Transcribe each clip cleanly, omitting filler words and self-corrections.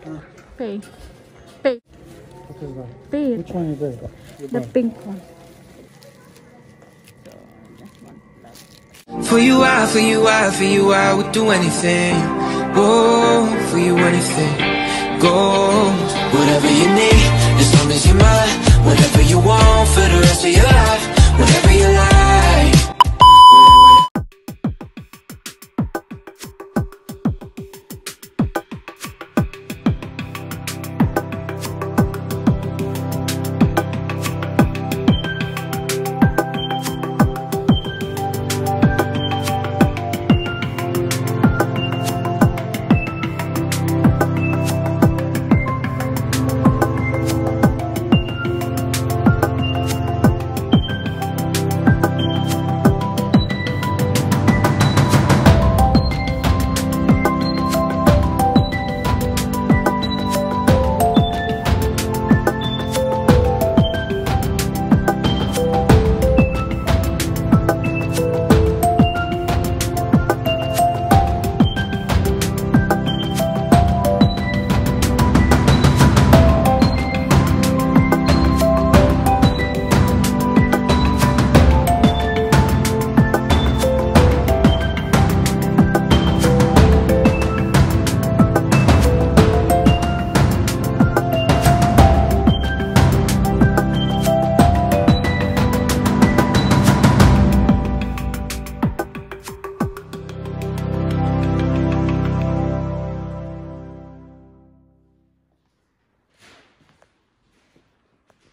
Pay. Pay. Pay. Which one is it? The pink one. For you, I would do anything. Oh, for you, anything goes. Whatever you need, as long as you're mine. Whatever you want for the rest of your life. Whatever you like.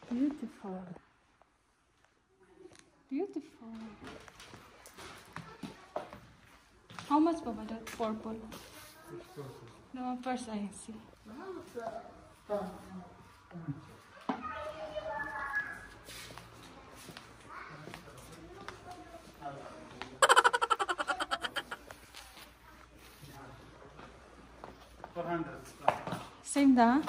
Beautiful. Beautiful. How much ba that purple? No, first I see. Same da?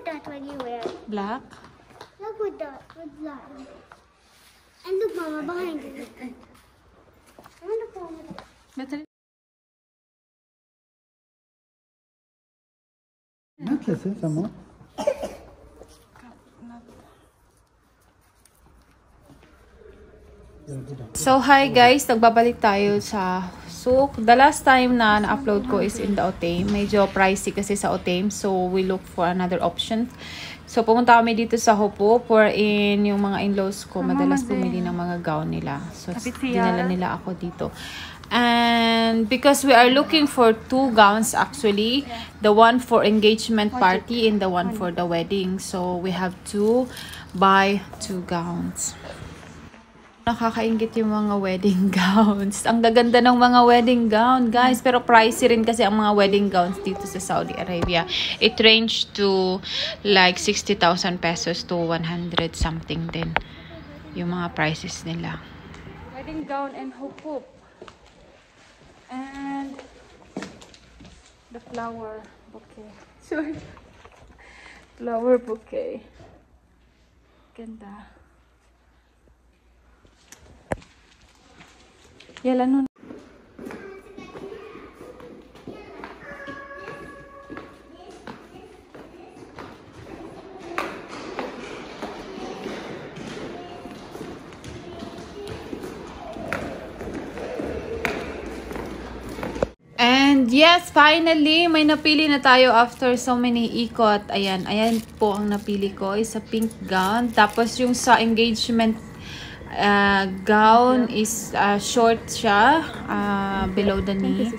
That when you wear Black? look with that with that and look mama behind you. I want to follow that. Better. Necklace, sama. So hi guys, nagbabalik tayo sa souk. The last time na na-upload ko is in the Otame. Medyo pricey kasi sa Otame, so we look for another option. So pumunta kami dito sa Hopo wherein yung mga in-laws ko madalas bumili ng mga gown nila. So dinala nila ako dito. And because we are looking for 2 gowns actually, the one for engagement party and the one for the wedding. So we have to buy 2 gowns. Nakakaingit yung mga wedding gowns. Ang gaganda ng mga wedding gown, guys. Pero pricey rin kasi ang mga wedding gowns dito sa Saudi Arabia. It ranged to like 60,000 pesos to 100 something din. Yung mga prices nila. Wedding gown and hoop. And the flower bouquet. Sorry. Flower bouquet. Ganda. Yala nun. And yes, finally, may napili na tayo after so many ikot. Ayan, ayan po ang napili ko. Is a pink gown. Tapos yung sa engagement gown is short siya, below the knee.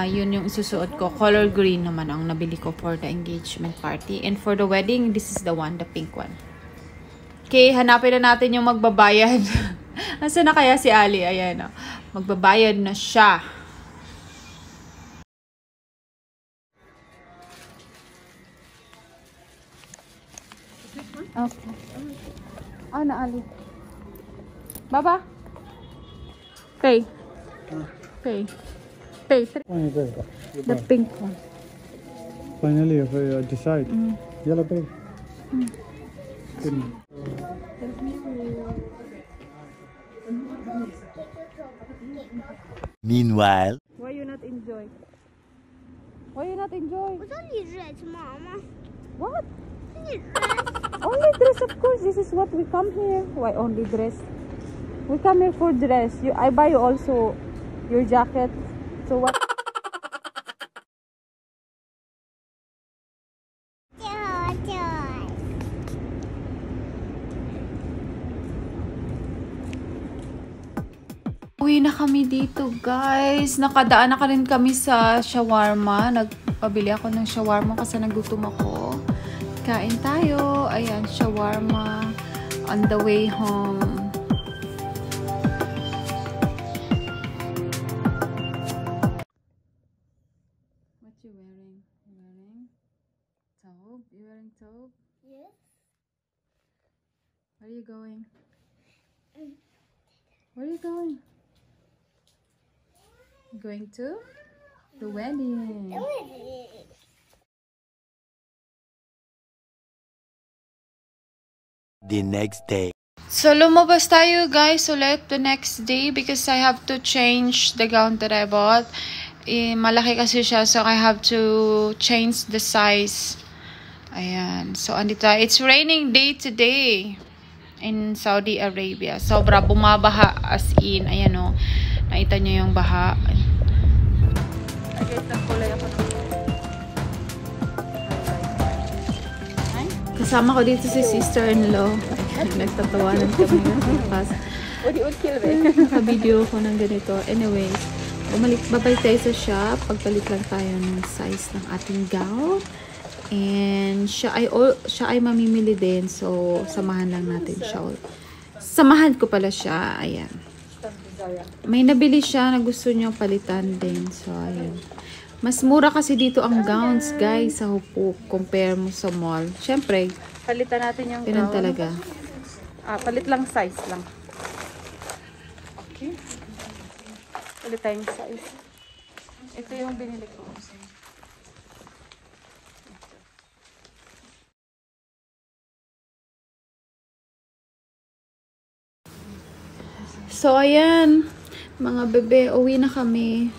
Yun yung isusuot ko. Color green naman ang nabili ko for the engagement party. And for the wedding, this is the one, the pink one. Okay, hanapin na natin yung magbabayad. Nasaan na kaya si Ali? Ayan, oh. Magbabayad na siya. Okay. Na Ali. Baba. Pay. Pay. Pay. One is it? The pink one. Finally, if I decide. Yellow bag. Good. Meanwhile, Why you not enjoy? Why you not enjoy? What's only red, Mama? What? Only red. Only dress, of course. This is what we come here. Why only dress? We come here for dress. I buy you also your jacket. So what? Uwi na kami dito, guys. Nakadaan na rin kami sa shawarma. Nagpabili ako ng shawarma kasi nagutom ako. Kain tayo. Ayan, shawarma. On the way home. What you wearing? You wearing tobe? You wearing tobe? Yes. Where are you going? Where are you going? Going to the wedding. the next day. So, lumabas tayo guys ulit the next day because I have to change the gown that I bought. Malaki kasi siya, so I have to change the size. Ayan. So, andito tayo. It's raining day today in Saudi Arabia. Sobra bumabaha as in. Ayan o. Nakita nyo yung baha. I guess nagkulay ako ng kasama ko dito si sister-in-law. Nagtatawanan kami bukas. Naka-video ko ng ganito. Anyways, babalik tayo sa shop. Pagpalit lang tayo ng size ng ating gown. And siya ay mamimili din. So, samahan lang natin siya. Samahan ko pala siya. Ayan. May nabili siya na gusto niyang palitan din. So, ayan. Mas mura kasi dito ang gowns, guys, sa Hupuk. Compare mo sa mall. Siyempre, palitan natin yung gown. Talaga. Palit lang size lang. Okay. Palit tayong size. Ito yung binili ko. So, ayan. Mga bebe, uwi na kami.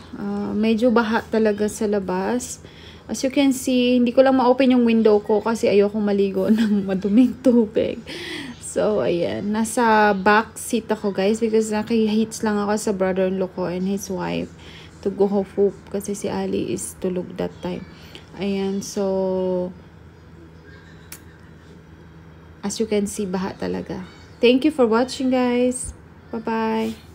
Medyo baha talaga sa labas. As you can see, hindi ko lang ma-open yung window ko kasi ayokong maligo ng maduming tubig. So, ayan. Nasa back seat ako, guys, because naki-hits lang ako sa brother-in-law ko and his wife to go home kasi si Ali is tulog that time. Ayan, so as you can see, baha talaga. Thank you for watching, guys. Bye-bye.